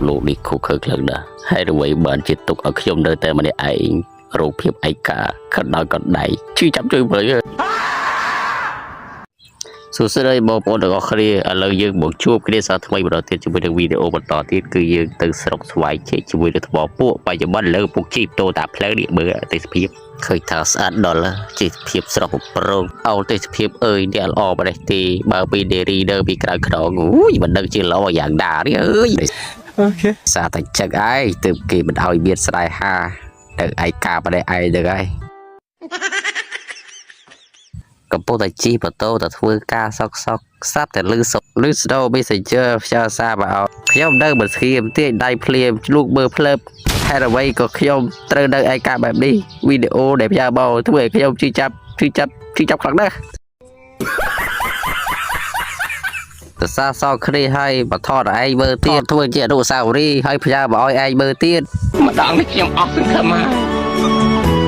លោកនេះខុសខើខ្លាំងណាស់ហើយអ្វីបានជាទុកឲ្យខ្ញុំនៅតែម្នាក់ឯងរោគភាពឯកាខិតដល់កណ្ដៃជឿចាប់ជួយមើលសួស្តីបងប្អូនទាំងអស់គ្នាឥឡូវយើងមកជួបគ្នាសារថ្មីបន្តទៀតជាមួយនឹងវីដេអូបន្តទៀតគឺយើងទៅស្រុកស្វាយជែកជាមួយនឹងថ្មពួកបច្ចុប្បន្នលើពុកជីបតូតាផ្លូវនេះមើលទេសភាពឃើញថាស្អាតដល់ទេសភាពស្រស់ប្រងអោទេសភាពអើយអ្នកល្អម្ដេចទេបើពីដេរីនៅពីក្រៅខ្នងអូយមិនដឹងជាល្អយ៉ាងណានេះអើយអូខេសារតែចឹកឯងទើបគេមិនឲ្យមានស្នេហាទៅឯកាម្នាក់ឯងទៅហើយកំពុងតែជិះម៉ូតូទៅធ្វើការសក់ស្រាប់តែលឺស្ដោ Messenger ផ្ញើសារមកឲ្យខ្ញុំនៅមិនស្ងៀមទាញដៃភ្លាមឆ្លូកមើលភ្លើបហេតុអ្វីក៏ខ្ញុំត្រូវនៅឯកាបែបនេះវីដេអូដែលផ្ញើមកធ្វើឲ្យខ្ញុំជឿចាប់ខ្លាំងណាស់តើសារសងគ្នាឲ្យមកថតឲ្យឯងមើលទៀតធ្វើជាអនុស្សាវរីយ៍ឲ្យផ្ញើមកឲ្យឯងមើលទៀតម្ដងនេះខ្ញុំអស់សង្ឃឹមហើយ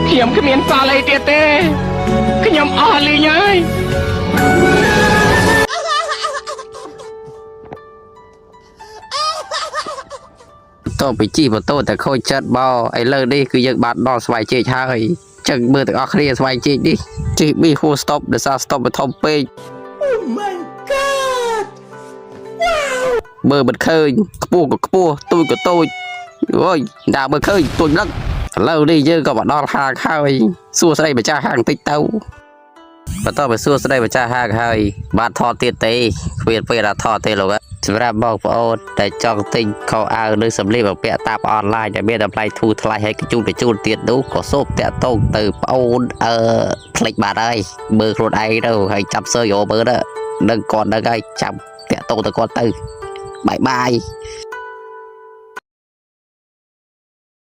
ខ្ញុំគ្មានសល់អីទៀតទេខ្ញុំអស់លីងហើយតបពីជីម៉ូតូតែខូចចិត្តមកឥឡូវនេះគឺយើងបានដល់ស្វាយជែកហើយចឹងមើលទាំងអស់គ្នាស្វាយជែកនេះជិះប៊ីហួរ stop ដោយសារ stop វាធំពេក Oh my god មើលមិនឃើញខ្ពស់ក៏ខ្ពស់ទូចក៏ទូចអូយដើរមើលឃើញទូចលឹកឥឡូវនេះយើងក៏មកដល់ហាងហើយសួស្ដីម្ចាស់ហាងតិចទៅបន្តទៅសួស្ដីម្ចាស់ហាងហើយបានថតទៀតទេគ្មានពេលថាថតទេលោកសម្រាប់បងប្អូនដែលចង់ទិញខោអាវឬសម្លៀកបំពាក់តាមអនឡាញដែលមានតម្លៃធូរថ្លៃហើយជូនទៀតនោះក៏សូមតាក់ទងទៅប្អូនផ្លេចបាត់ហើយមើលខ្លួនឯងទៅហើយចាប់សើយកមើលទៅនឹងគាត់នឹងហើយចាំតាក់ទងទៅគាត់ទៅបាយ